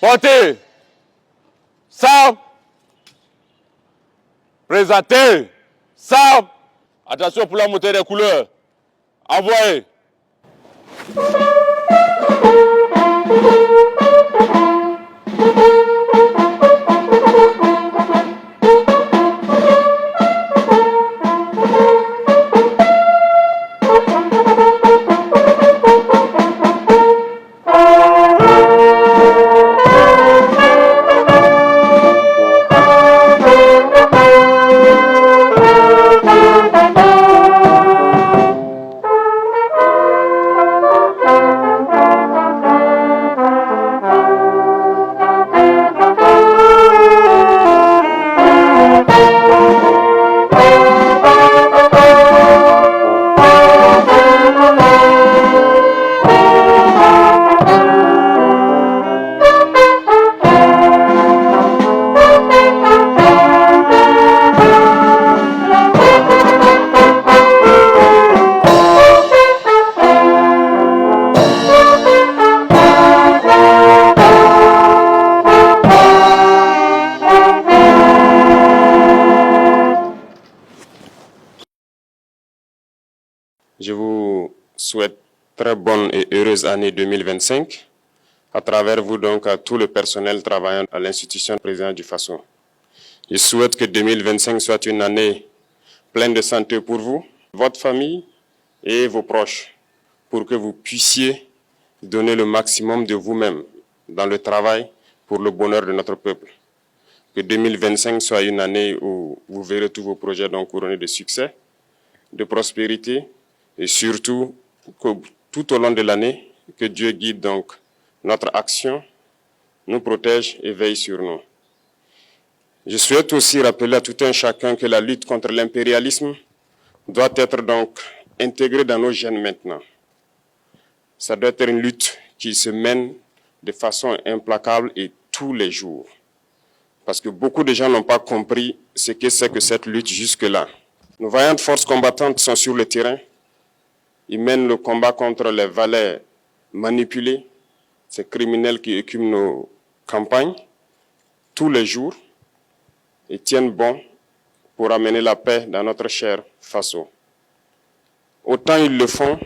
Portez. Sam. Présentez. Sam. Attention pour la montée des couleurs. Envoyez. Je vous souhaite très bonne et heureuse année 2025, à travers vous donc à tout le personnel travaillant à l'institution présidente du Faso. Je souhaite que 2025 soit une année pleine de santé pour vous, votre famille et vos proches, pour que vous puissiez donner le maximum de vous-même dans le travail pour le bonheur de notre peuple. Que 2025 soit une année où vous verrez tous vos projets donc couronnés de succès, de prospérité, et surtout, que tout au long de l'année, que Dieu guide donc notre action, nous protège et veille sur nous. Je souhaite aussi rappeler à tout un chacun que la lutte contre l'impérialisme doit être donc intégrée dans nos gènes maintenant. Ça doit être une lutte qui se mène de façon implacable et tous les jours. Parce que beaucoup de gens n'ont pas compris ce que c'est que cette lutte jusque-là. Nos vaillantes forces combattantes sont sur le terrain. Ils mènent le combat contre les valets manipulés, ces criminels qui écument nos campagnes tous les jours et tiennent bon pour amener la paix dans notre cher Faso. Autant ils le font,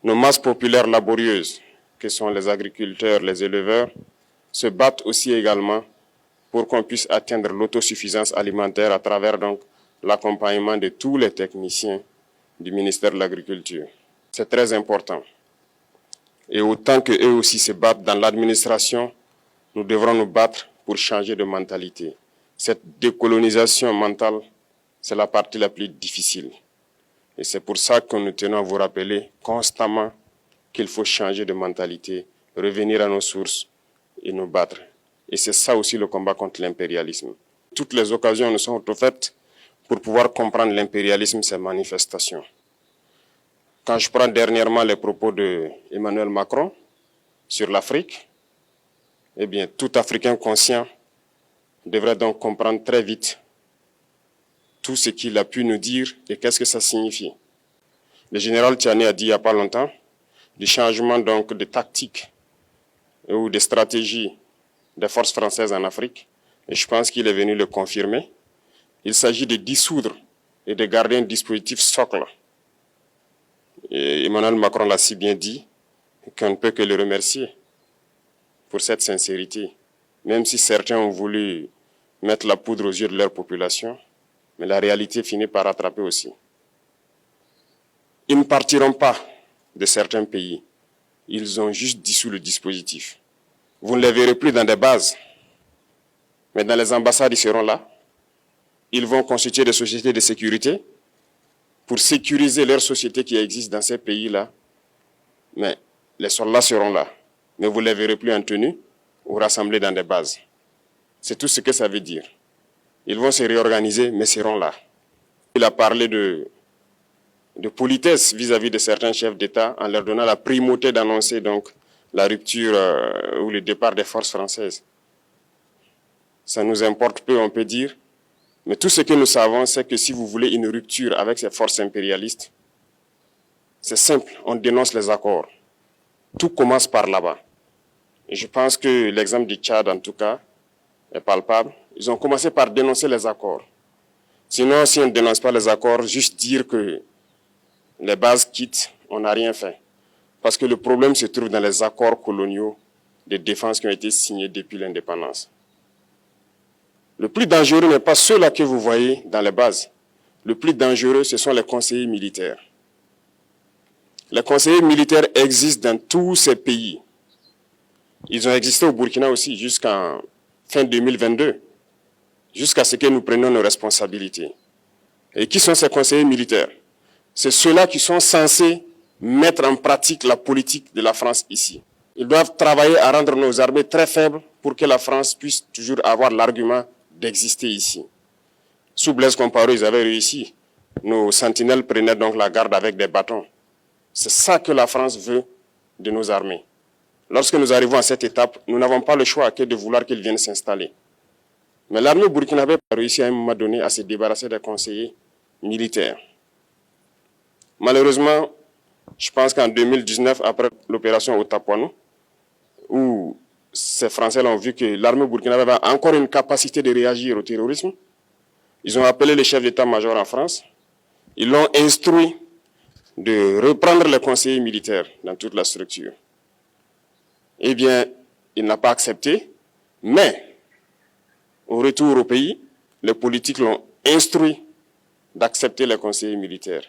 nos masses populaires laborieuses, que sont les agriculteurs, les éleveurs, se battent aussi également pour qu'on puisse atteindre l'autosuffisance alimentaire à travers donc l'accompagnement de tous les techniciens du ministère de l'Agriculture. C'est très important. Et autant qu'eux aussi se battent dans l'administration, nous devrons nous battre pour changer de mentalité. Cette décolonisation mentale, c'est la partie la plus difficile. Et c'est pour ça que nous tenons à vous rappeler constamment qu'il faut changer de mentalité, revenir à nos sources et nous battre. Et c'est ça aussi le combat contre l'impérialisme. Toutes les occasions nous sont offertes pour pouvoir comprendre l'impérialisme, ses manifestations. Quand je prends dernièrement les propos d'Emmanuel Macron sur l'Afrique, eh bien, tout Africain conscient devrait donc comprendre très vite tout ce qu'il a pu nous dire et qu'est-ce que ça signifie. Le général Tiani a dit il n'y a pas longtemps du changement donc de tactique ou de stratégie des forces françaises en Afrique, et je pense qu'il est venu le confirmer. Il s'agit de dissoudre et de garder un dispositif socle. Et Emmanuel Macron l'a si bien dit qu'on ne peut que le remercier pour cette sincérité, même si certains ont voulu mettre la poudre aux yeux de leur population, mais la réalité finit par rattraper aussi. Ils ne partiront pas de certains pays, ils ont juste dissous le dispositif. Vous ne les verrez plus dans des bases, mais dans les ambassades, ils seront là. Ils vont constituer des sociétés de sécurité pour sécuriser leurs sociétés qui existent dans ces pays-là. Mais les soldats seront là, mais vous ne les verrez plus en tenue ou rassemblés dans des bases. C'est tout ce que ça veut dire. Ils vont se réorganiser, mais seront là. Il a parlé de politesse vis-à-vis de certains chefs d'État en leur donnant la primauté d'annoncer donc la rupture ou le départ des forces françaises. Ça nous importe peu, on peut dire, mais tout ce que nous savons, c'est que si vous voulez une rupture avec ces forces impérialistes, C'est simple, on dénonce les accords. Tout commence par là-bas. Et je pense que l'exemple du Tchad, en tout cas, est palpable. Ils ont commencé par dénoncer les accords. Sinon, si on ne dénonce pas les accords, juste dire que les bases quittent, on n'a rien fait. Parce que le problème se trouve dans les accords coloniaux de défense qui ont été signés depuis l'indépendance. Le plus dangereux n'est pas ceux-là que vous voyez dans les bases. Le plus dangereux, ce sont les conseillers militaires. Les conseillers militaires existent dans tous ces pays. Ils ont existé au Burkina aussi jusqu'en fin 2022, jusqu'à ce que nous prenions nos responsabilités. Et qui sont ces conseillers militaires? C'est ceux-là qui sont censés mettre en pratique la politique de la France ici. Ils doivent travailler à rendre nos armées très faibles pour que la France puisse toujours avoir l'argument d'exister ici. Sous Blaise Compaoré, ils avaient réussi. Nos sentinelles prenaient donc la garde avec des bâtons. C'est ça que la France veut de nos armées. Lorsque nous arrivons à cette étape, nous n'avons pas le choix que de vouloir qu'ils viennent s'installer. Mais l'armée burkinabé a réussi à un moment donné à se débarrasser des conseillers militaires. Malheureusement, je pense qu'en 2019, après l'opération au Tapuanou, où ces Français ont vu que l'armée burkinabé avait encore une capacité de réagir au terrorisme, ils ont appelé le chef d'état-major en France, ils l'ont instruit de reprendre les conseillers militaires dans toute la structure. Eh bien, il n'a pas accepté, mais au retour au pays, les politiques l'ont instruit d'accepter les conseillers militaires.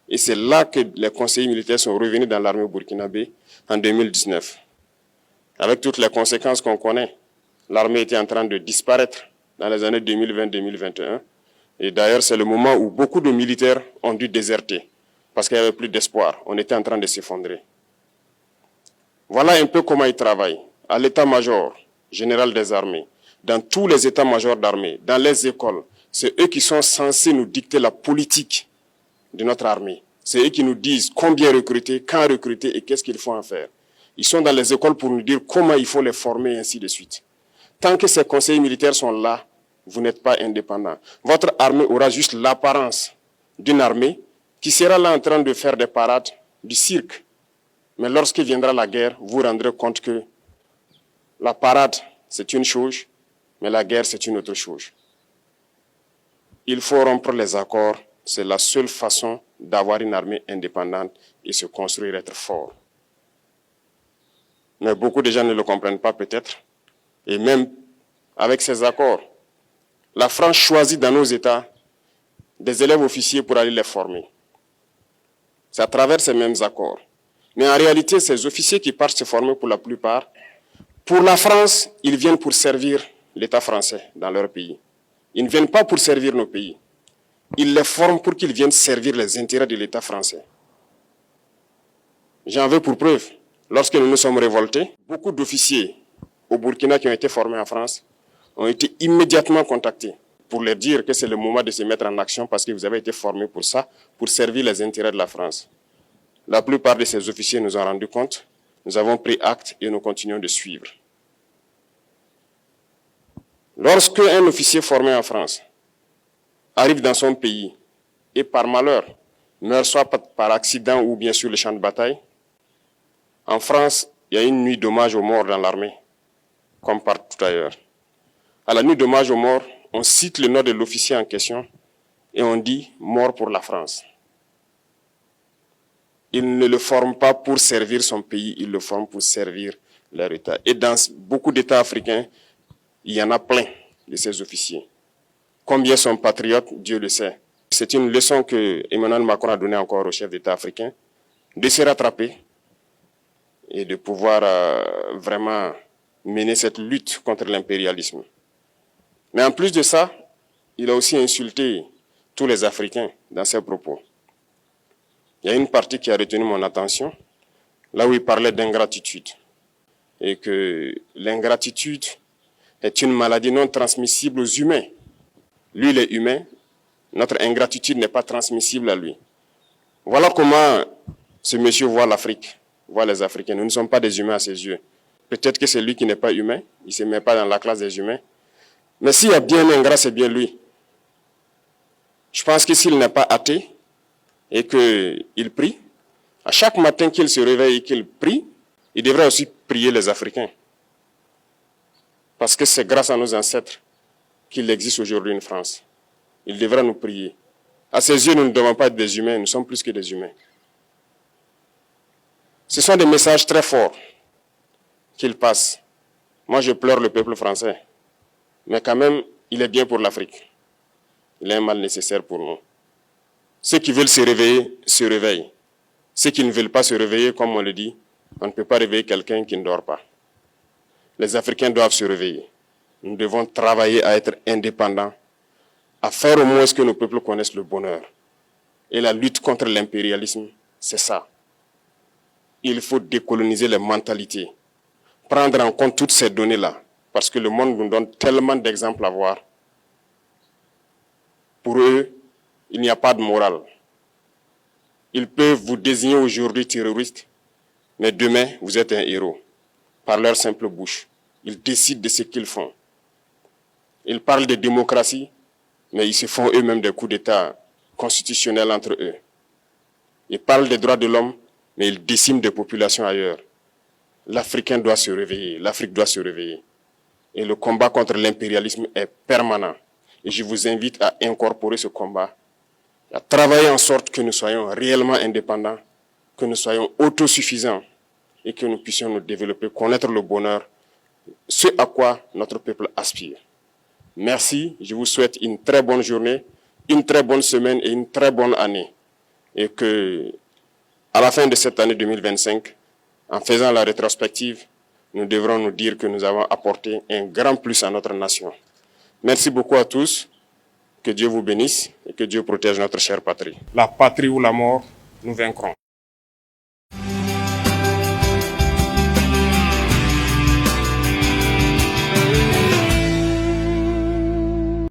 Et c'est là que les conseillers militaires sont revenus dans l'armée burkinabé en 2019. Avec toutes les conséquences qu'on connaît, l'armée était en train de disparaître dans les années 2020-2021. Et d'ailleurs, c'est le moment où beaucoup de militaires ont dû déserter parce qu'il n'y avait plus d'espoir. On était en train de s'effondrer. Voilà un peu comment ils travaillent. À l'état-major général des armées, dans tous les états-majors d'armée, dans les écoles, c'est eux qui sont censés nous dicter la politique de notre armée. C'est eux qui nous disent combien recruter, quand recruter et qu'est-ce qu'il faut en faire. Ils sont dans les écoles pour nous dire comment il faut les former et ainsi de suite. Tant que ces conseillers militaires sont là, vous n'êtes pas indépendant. Votre armée aura juste l'apparence d'une armée qui sera là en train de faire des parades, du cirque. Mais lorsqu'il viendra la guerre, vous vous rendrez compte que la parade, c'est une chose, mais la guerre, c'est une autre chose. Il faut rompre les accords. C'est la seule façon d'avoir une armée indépendante et se construire, être fort. Mais beaucoup de gens ne le comprennent pas peut-être. Et même avec ces accords, la France choisit dans nos États des élèves officiers pour aller les former. C'est à travers ces mêmes accords. Mais en réalité, ces officiers qui partent se former pour la plupart, pour la France, ils viennent pour servir l'État français dans leur pays. Ils ne viennent pas pour servir nos pays. Ils les forment pour qu'ils viennent servir les intérêts de l'État français. J'en veux pour preuve. Lorsque nous nous sommes révoltés, beaucoup d'officiers au Burkina qui ont été formés en France ont été immédiatement contactés pour leur dire que c'est le moment de se mettre en action parce que vous avez été formés pour ça, pour servir les intérêts de la France. La plupart de ces officiers nous ont rendu compte, nous avons pris acte et nous continuons de suivre. Lorsque un officier formé en France arrive dans son pays et par malheur meurt soit par accident ou bien sur le champ de bataille, en France, il y a une nuit d'hommage aux morts dans l'armée, comme partout ailleurs. À la nuit d'hommage aux morts, on cite le nom de l'officier en question et on dit « mort pour la France ». Il ne le forme pas pour servir son pays, il le forme pour servir leur État. Et dans beaucoup d'États africains, il y en a plein de ces officiers. Combien sont patriotes, Dieu le sait. C'est une leçon que Emmanuel Macron a donnée encore au chef d'État africain, de se rattraper et de pouvoir vraiment mener cette lutte contre l'impérialisme. Mais en plus de ça, il a aussi insulté tous les Africains dans ses propos. Il y a une partie qui a retenu mon attention, là où il parlait d'ingratitude. Et que l'ingratitude est une maladie non transmissible aux humains. Lui, il est humain, notre ingratitude n'est pas transmissible à lui. Voilà comment ce monsieur voit l'Afrique, voit les Africains. Nous ne sommes pas des humains à ses yeux. Peut-être que c'est lui qui n'est pas humain, il ne se met pas dans la classe des humains. Mais s'il y a bien un ingrat, c'est bien lui. Je pense que s'il n'est pas athée et qu'il prie, À chaque matin qu'il se réveille et qu'il prie, il devrait aussi prier les Africains. Parce que c'est grâce à nos ancêtres qu'il existe aujourd'hui une France. Il devra nous prier. À ses yeux, nous ne devons pas être des humains, nous sommes plus que des humains. Ce sont des messages très forts qu'il passe. Moi, je pleure le peuple français. Mais quand même, il est bien pour l'Afrique. Il est un mal nécessaire pour nous. Ceux qui veulent se réveiller, se réveillent. Ceux qui ne veulent pas se réveiller, comme on le dit, on ne peut pas réveiller quelqu'un qui ne dort pas. Les Africains doivent se réveiller. Nous devons travailler à être indépendants, à faire au moins ce que nos peuples connaissent le bonheur. Et la lutte contre l'impérialisme, c'est ça. Il faut décoloniser les mentalités, prendre en compte toutes ces données-là, parce que le monde nous donne tellement d'exemples à voir. Pour eux, il n'y a pas de morale. Ils peuvent vous désigner aujourd'hui terroriste, mais demain, vous êtes un héros, par leur simple bouche. Ils décident de ce qu'ils font. Ils parlent de démocratie, mais ils se font eux-mêmes des coups d'État constitutionnels entre eux. Ils parlent des droits de l'homme, mais ils déciment des populations ailleurs. L'Africain doit se réveiller, l'Afrique doit se réveiller. Et le combat contre l'impérialisme est permanent. Et je vous invite à incorporer ce combat, à travailler en sorte que nous soyons réellement indépendants, que nous soyons autosuffisants et que nous puissions nous développer, connaître le bonheur, ce à quoi notre peuple aspire. Merci, je vous souhaite une très bonne journée, une très bonne semaine et une très bonne année. Et que, à la fin de cette année 2025, en faisant la rétrospective, nous devrons nous dire que nous avons apporté un grand plus à notre nation. Merci beaucoup à tous, que Dieu vous bénisse et que Dieu protège notre chère patrie. La patrie ou la mort, nous vaincrons.